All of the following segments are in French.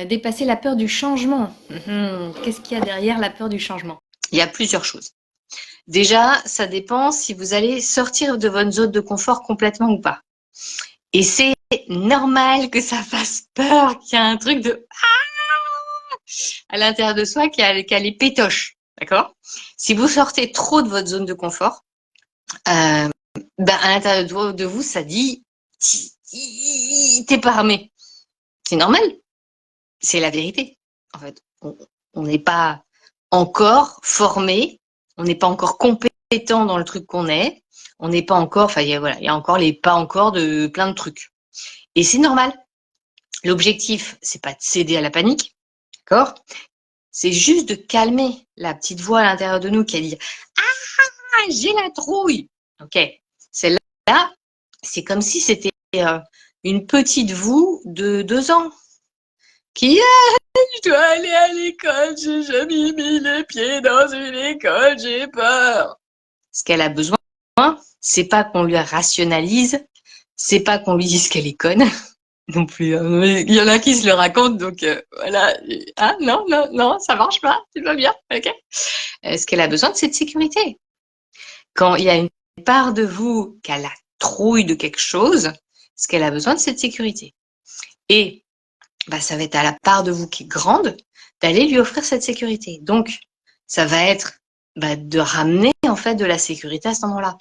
Dépasser la peur du changement. Qu'est-ce qu'il y a derrière la peur du changement? Il y a plusieurs choses. Déjà, ça dépend si vous allez sortir de votre zone de confort complètement ou pas. Et c'est normal que ça fasse peur, qu'il y a un truc de à l'intérieur de soi qui a les pétoches, d'accord? Si vous sortez trop de votre zone de confort, à l'intérieur de vous, ça dit t'es pas armé. C'est normal, c'est la vérité. En fait, on n'est pas encore formé, on n'est pas encore compétent dans le truc qu'on est, on n'est pas encore, enfin, il y a encore les pas encore de plein de trucs. Et c'est normal. L'objectif, c'est pas de céder à la panique, d'accord? C'est juste de calmer la petite voix à l'intérieur de nous qui a dit ah, j'ai la trouille. Ok, celle-là, c'est comme si c'était une petite vous de 2 ans qui je dois aller à l'école, j'ai jamais mis les pieds dans une école, j'ai peur. Ce qu'elle a besoin, c'est pas qu'on lui rationalise, c'est pas qu'on lui dise qu'elle est conne non plus. Il y en a qui se le racontent, donc voilà. Ah non, non, non, ça marche pas, c'est pas bien, ok. Ce qu'elle a besoin, c'est de sécurité. Quand il y a une part de vous qui a la trouille de quelque chose, ce qu'elle a besoin, c'est de sécurité. Et ça va être à la part de vous qui est grande d'aller lui offrir cette sécurité. Donc, ça va être de ramener en fait de la sécurité à ce moment-là.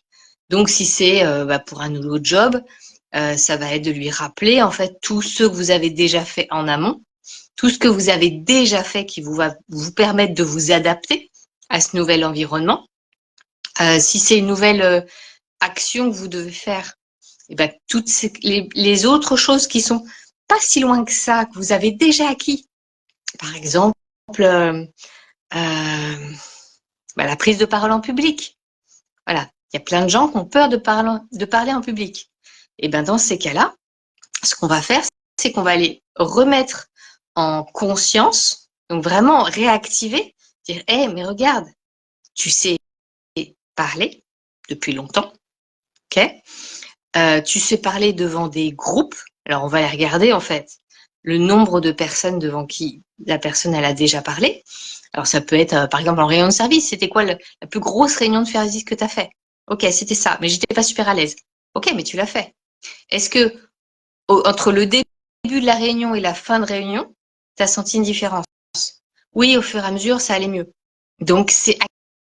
Donc, si c'est pour un nouveau job, ça va être de lui rappeler en fait tout ce que vous avez déjà fait en amont, tout ce que vous avez déjà fait qui va vous permettre de vous adapter à ce nouvel environnement. Si c'est une nouvelle action que vous devez faire, et toutes les autres choses qui sont pas si loin que ça, que vous avez déjà acquis. Par exemple, la prise de parole en public. Voilà, il y a plein de gens qui ont peur de parler en public. Et dans ces cas-là, ce qu'on va faire, c'est qu'on va les remettre en conscience, donc vraiment réactiver, dire hey, mais regarde, tu sais parler depuis longtemps, ok? Tu sais parler devant des groupes. Alors on va les regarder en fait le nombre de personnes devant qui la personne elle a déjà parlé. Alors ça peut être par exemple en réunion de service. C'était quoi la plus grosse réunion de service que tu as fait? Ok, c'était ça, mais j'étais pas super à l'aise. Ok, mais tu l'as fait. Est-ce que entre le début de la réunion et la fin de réunion, tu as senti une différence? Oui, au fur et à mesure, ça allait mieux. Donc c'est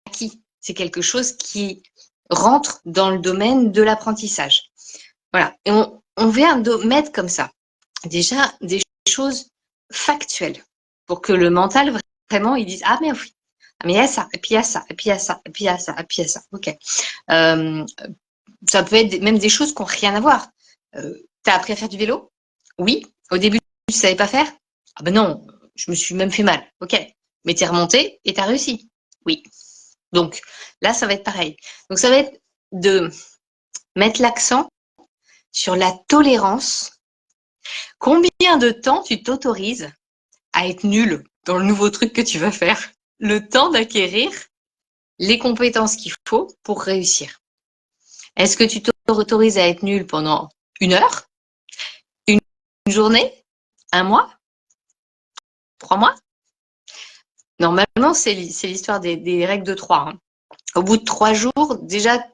acquis. C'est quelque chose qui rentre dans le domaine de l'apprentissage. Voilà. Et on vient de mettre comme ça déjà des choses factuelles pour que le mental vraiment il dise ah mais oui, ah, mais il y a ça, et puis il y a ça, et puis il y a ça, et puis il y a ça, et puis il y a ça. Ok. Ça peut être même des choses qui n'ont rien à voir. T'as appris à faire du vélo? Oui. Au début, tu savais pas faire? Ah ben non, je me suis même fait mal. Ok. Mais t'es remonté et t'as réussi? Oui. Donc là, ça va être pareil. Donc ça va être de mettre l'accent sur la tolérance. Combien de temps tu t'autorises à être nul dans le nouveau truc que tu vas faire? Le temps d'acquérir les compétences qu'il faut pour réussir. Est-ce que tu t'autorises à être nul pendant 1 heure, une journée, un mois, 3 mois? Normalement, c'est l'histoire des règles de 3. Hein. Au bout de 3 jours, déjà,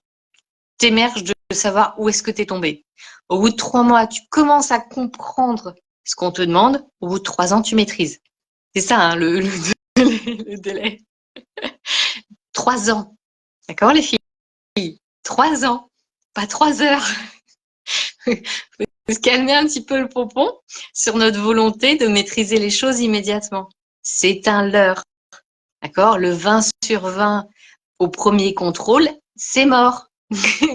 t'émerges de savoir où est-ce que t'es tombé. Au bout de 3 mois, tu commences à comprendre ce qu'on te demande. Au bout de 3 ans, tu maîtrises. C'est ça, hein, le délai. 3 ans. D'accord, les filles? 3 ans. Pas 3 heures. Faut se calmer un petit peu le pompon sur notre volonté de maîtriser les choses immédiatement. C'est un leurre. D'accord? Le 20/20 au premier contrôle, c'est mort.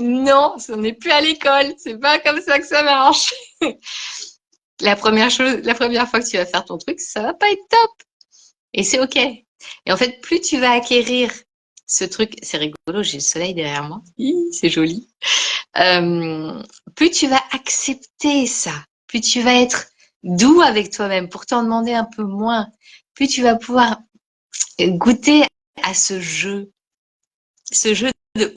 Non, on n'est plus à l'école. C'est pas comme ça que ça marche. La première fois que tu vas faire ton truc, ça va pas être top. Et c'est ok. Et en fait, plus tu vas acquérir ce truc, c'est rigolo, j'ai le soleil derrière moi, c'est joli. Plus tu vas accepter ça, plus tu vas être doux avec toi-même pour t'en demander un peu moins, plus tu vas pouvoir goûter à ce jeu de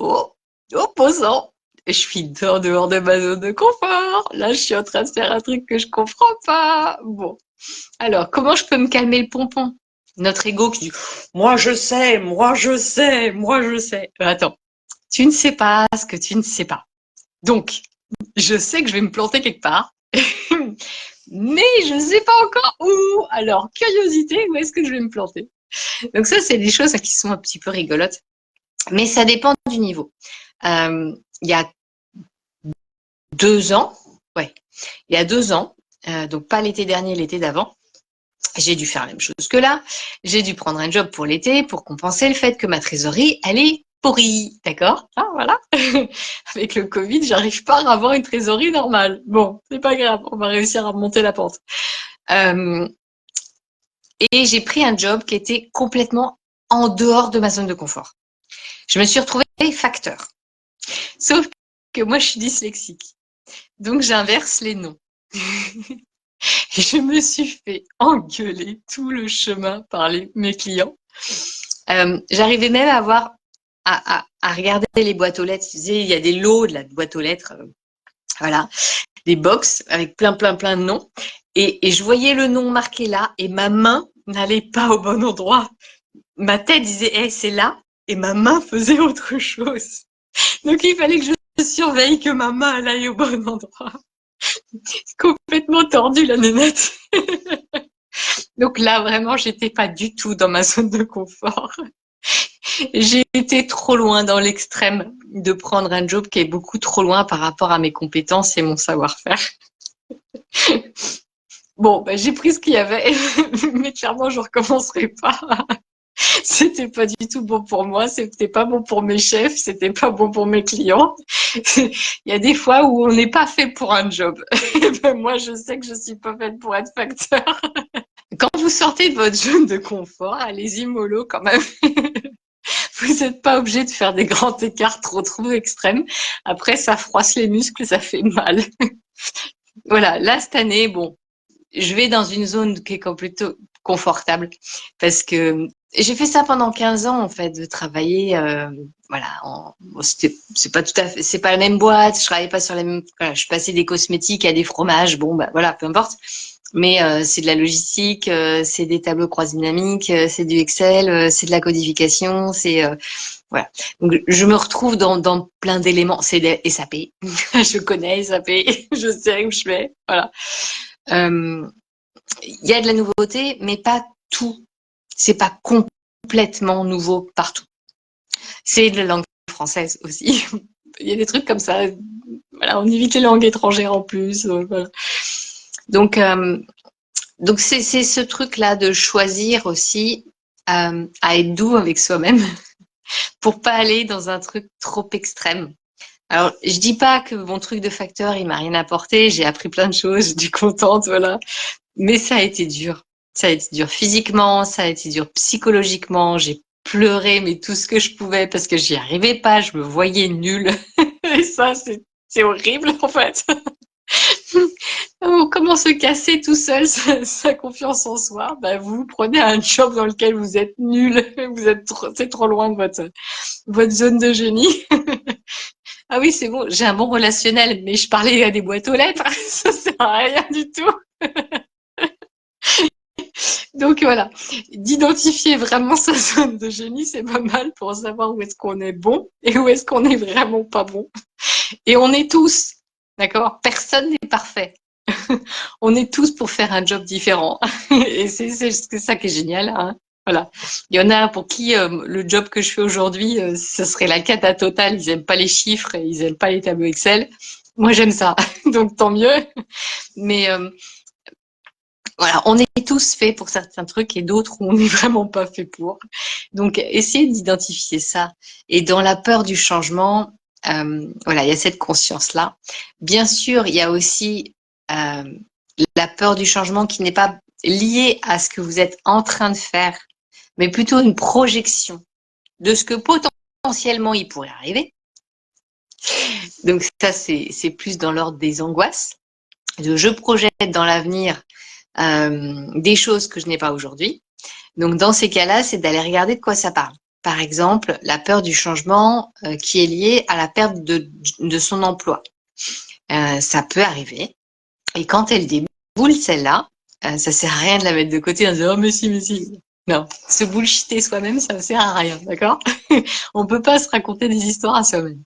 opposant. Je suis dehors de ma zone de confort. Là, je suis en train de faire un truc que je comprends pas. Bon, Alors, comment je peux me calmer le pompon? Notre ego qui dit moi je sais, moi je sais, moi je sais. Attends, tu ne sais pas ce que tu ne sais pas. Donc, je sais que je vais me planter quelque part, mais je ne sais pas encore où. Alors, curiosité, où est-ce que je vais me planter? Donc ça, c'est des choses qui sont un petit peu rigolotes, mais ça dépend du niveau. Il y a 2 ans, ouais, il y a 2 ans, donc pas l'été dernier, l'été d'avant, j'ai dû faire la même chose que là. J'ai dû prendre un job pour l'été pour compenser le fait que ma trésorerie, elle est pourrie. D'accord? Ah, voilà. Avec le Covid, j'arrive pas à avoir une trésorerie normale. Bon, c'est pas grave. On va réussir à remonter la pente. Euh, et j'ai pris un job qui était complètement en dehors de ma zone de confort. Je me suis retrouvée facteur. Sauf que moi, je suis dyslexique. Donc, j'inverse les noms. Et je me suis fait engueuler tout le chemin par mes clients. J'arrivais même à avoir à regarder les boîtes aux lettres. Il y a des lots de la boîte aux lettres, voilà, des box avec plein de noms. Et je voyais le nom marqué là, et ma main n'allait pas au bon endroit. Ma tête disait, hey, c'est là, et ma main faisait autre chose. Donc il fallait que je surveille que ma main elle aille au bon endroit. Complètement tordue la nénette. Donc là, vraiment, j'étais pas du tout dans ma zone de confort. J'ai été trop loin dans l'extrême de prendre un job qui est beaucoup trop loin par rapport à mes compétences et mon savoir-faire. Bon, bah, j'ai pris ce qu'il y avait, mais clairement, je recommencerai pas. C'était pas du tout bon pour moi, c'était pas bon pour mes chefs, c'était pas bon pour mes clients. Il y a des fois où on n'est pas fait pour un job. Ben, moi, je sais que je suis pas faite pour être facteur. Quand vous sortez de votre zone de confort, allez-y mollo quand même. Vous n'êtes pas obligé de faire des grands écarts trop extrêmes. Après, ça froisse les muscles, ça fait mal. Voilà, là, cette année, bon, je vais dans une zone qui est plutôt confortable parce que j'ai fait ça pendant 15 ans, en fait, de travailler, voilà, bon, c'est pas tout à fait, c'est pas la même boîte, je travaillais pas sur la même, voilà, je passais des cosmétiques à des fromages, bon, bah, voilà, peu importe. Mais c'est de la logistique, c'est des tableaux croisés dynamiques, c'est du Excel, c'est de la codification, c'est voilà. Donc je me retrouve dans plein d'éléments. C'est des SAP, je connais SAP, je sais où je vais, voilà. Il y a de la nouveauté, mais pas tout. C'est pas complètement nouveau partout. C'est de la langue française aussi. Il y a des trucs comme ça. Voilà, on évite les langues étrangères en plus. Voilà. Donc c'est ce truc-là de choisir aussi à être doux avec soi-même pour pas aller dans un truc trop extrême. Alors, je dis pas que mon truc de facteur, il m'a rien apporté. J'ai appris plein de choses, je suis contente, voilà. Mais ça a été dur. Ça a été dur physiquement, ça a été dur psychologiquement. J'ai pleuré, mais tout ce que je pouvais parce que j'y arrivais pas. Je me voyais nulle. Et ça, c'est horrible, en fait. Comment se casser tout seul sa confiance en soi? Ben, vous prenez un job dans lequel vous êtes nul. C'est trop loin de votre zone de génie. Ah oui, c'est bon, j'ai un bon relationnel, mais je parlais à des boîtes aux lettres, ça sert à rien du tout. Donc voilà, d'identifier vraiment sa zone de génie, c'est pas mal pour savoir où est-ce qu'on est bon et où est-ce qu'on est vraiment pas bon. Et on est tous, d'accord? Personne n'est parfait. On est tous pour faire un job différent. Et c'est ça qui est génial, hein. Voilà. Il y en a pour qui le job que je fais aujourd'hui, ce serait la cata totale. Ils aiment pas les chiffres et ils aiment pas les tableaux Excel. Moi, j'aime ça. Donc, tant mieux. Mais voilà, on est tous faits pour certains trucs et d'autres où on n'est vraiment pas fait pour. Donc, essayez d'identifier ça. Et dans la peur du changement, voilà, il y a cette conscience-là. Bien sûr, il y a aussi la peur du changement qui n'est pas liée à ce que vous êtes en train de faire, mais plutôt une projection de ce que potentiellement il pourrait arriver. Donc ça, c'est plus dans l'ordre des angoisses. Je projette dans l'avenir des choses que je n'ai pas aujourd'hui. Donc dans ces cas-là, c'est d'aller regarder de quoi ça parle. Par exemple, la peur du changement qui est liée à la perte de son emploi. Ça peut arriver. Et quand elle déboule, celle-là, Ça sert à rien de la mettre de côté en disant oh mais si, mais si. Non, se bullshiter soi-même, ça ne sert à rien, d'accord? On peut pas se raconter des histoires à soi-même.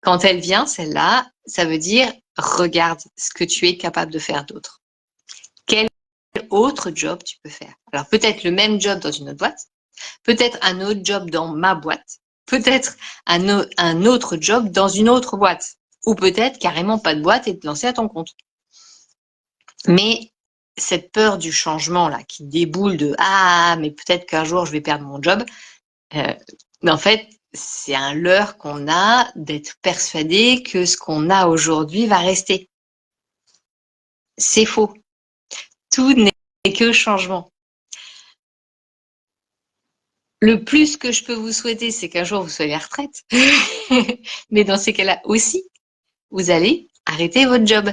Quand elle vient, celle-là, ça veut dire regarde ce que tu es capable de faire d'autre. Quel autre job tu peux faire? Alors peut-être le même job dans une autre boîte, peut-être un autre job dans ma boîte, peut-être un autre job dans une autre boîte, ou peut-être carrément pas de boîte et te lancer à ton compte. Mais cette peur du changement là qui déboule de ah mais peut-être qu'un jour je vais perdre mon job, en fait c'est un leurre qu'on a d'être persuadé que ce qu'on a aujourd'hui va rester. C'est faux. Tout n'est que changement. Le plus que je peux vous souhaiter, c'est qu'un jour vous soyez à la retraite. Mais dans ces cas-là aussi, vous allez arrêter votre job.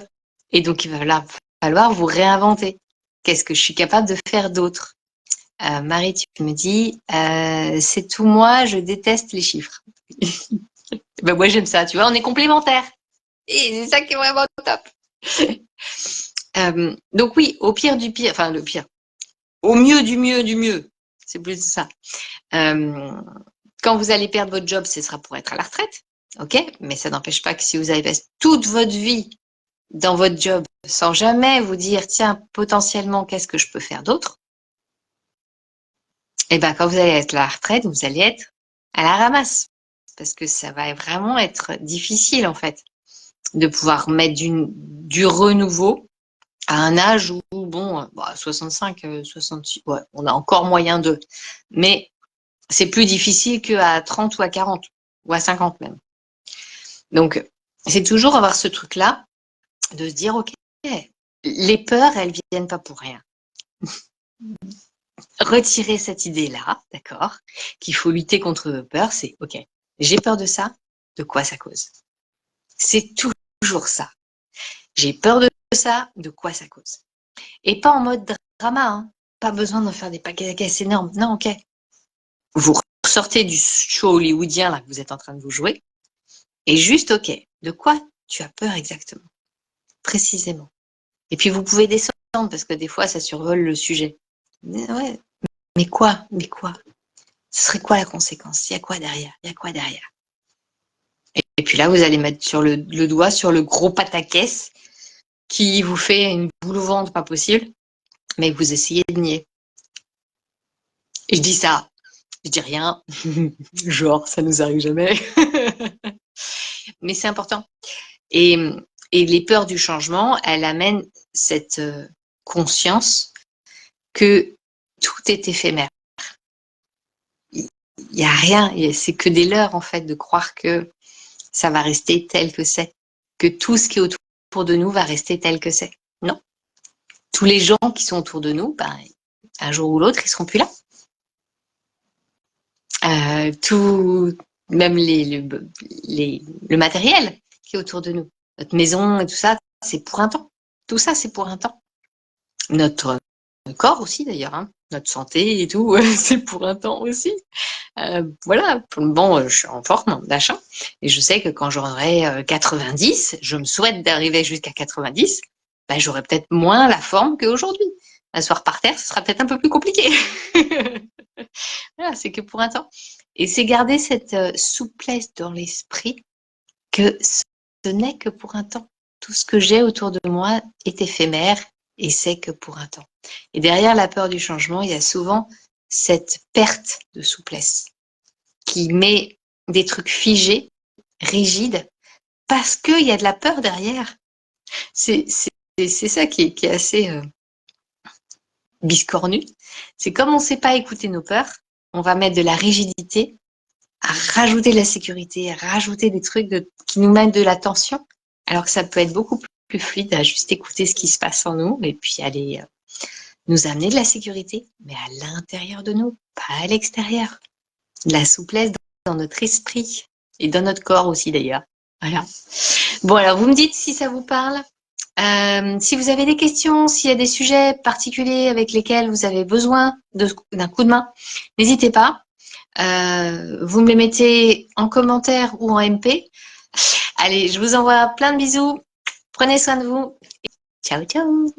Et donc, il va falloir vous réinventer. Qu'est-ce que je suis capable de faire d'autre? Marie, tu me dis, c'est tout moi, je déteste les chiffres. Ben moi, j'aime ça, tu vois, on est complémentaires. Et c'est ça qui est vraiment top. Donc oui, au pire du pire, enfin le pire, au mieux du mieux du mieux, c'est plus ça. Quand vous allez perdre votre job, ce sera pour être à la retraite, ok? Mais ça n'empêche pas que si vous avez passé toute votre vie dans votre job sans jamais vous dire, tiens, potentiellement, qu'est-ce que je peux faire d'autre? Et ben, quand vous allez être à la retraite, vous allez être à la ramasse. Parce que ça va vraiment être difficile, en fait, de pouvoir mettre du renouveau à un âge où, bon, 65, 66, ouais, on a encore moyen de. Mais c'est plus difficile qu'à 30 ou à 40, ou à 50 même. Donc, c'est toujours avoir ce truc-là, de se dire, OK, les peurs, elles viennent pas pour rien. Retirer cette idée-là, d'accord, qu'il faut lutter contre vos peurs, c'est, OK, j'ai peur de ça, de quoi ça cause? C'est toujours ça. J'ai peur de ça, de quoi ça cause? Et pas en mode drama, hein. Pas besoin d'en faire des paquets de caisses énormes. Non, OK. Vous sortez du show hollywoodien là que vous êtes en train de vous jouer, et juste, OK, de quoi tu as peur exactement? Précisément. Et puis vous pouvez descendre parce que des fois ça survole le sujet. Mais ouais, mais quoi? Mais quoi? Ce serait quoi la conséquence? Il y a quoi derrière? Il y a quoi derrière? Et puis là, vous allez mettre sur le doigt sur le gros pataquès qui vous fait une boule au ventre pas possible, mais vous essayez de nier. Et je dis ça, je dis rien, genre ça nous arrive jamais. Mais c'est important. Et, et les peurs du changement, elles amènent cette conscience que tout est éphémère. Il n'y a rien, c'est que des leurres en fait de croire que ça va rester tel que c'est, que tout ce qui est autour de nous va rester tel que c'est. Non. Tous les gens qui sont autour de nous, ben, un jour ou l'autre, ils seront plus là. Tout, même le matériel qui est autour de nous, notre maison et tout ça, c'est pour un temps. Tout ça, c'est pour un temps. Notre corps aussi d'ailleurs, hein, notre santé et tout, c'est pour un temps aussi. Voilà, bon, je suis en forme d'achat et je sais que quand j'aurai 90, je me souhaite d'arriver jusqu'à 90, ben, j'aurai peut-être moins la forme qu'aujourd'hui. M'asseoir par terre, ce sera peut-être un peu plus compliqué. Voilà, c'est que pour un temps. Et c'est garder cette souplesse dans l'esprit que ce n'est que pour un temps. Tout ce que j'ai autour de moi est éphémère et c'est que pour un temps. Et derrière la peur du changement, il y a souvent cette perte de souplesse qui met des trucs figés, rigides, parce qu'il y a de la peur derrière. C'est ça qui est assez biscornu. C'est comme on ne sait pas écouter nos peurs, on va mettre de la rigidité à rajouter de la sécurité, à rajouter des trucs qui nous mettent de la tension, alors que ça peut être beaucoup plus fluide à juste écouter ce qui se passe en nous et puis aller nous amener de la sécurité, mais à l'intérieur de nous, pas à l'extérieur. De la souplesse dans notre esprit et dans notre corps aussi d'ailleurs. Voilà. Bon, alors vous me dites si ça vous parle. Si vous avez des questions, s'il y a des sujets particuliers avec lesquels vous avez besoin d'un coup de main, n'hésitez pas. Vous me les mettez en commentaire ou en MP. Allez, je vous envoie plein de bisous. Prenez soin de vous. Ciao, ciao.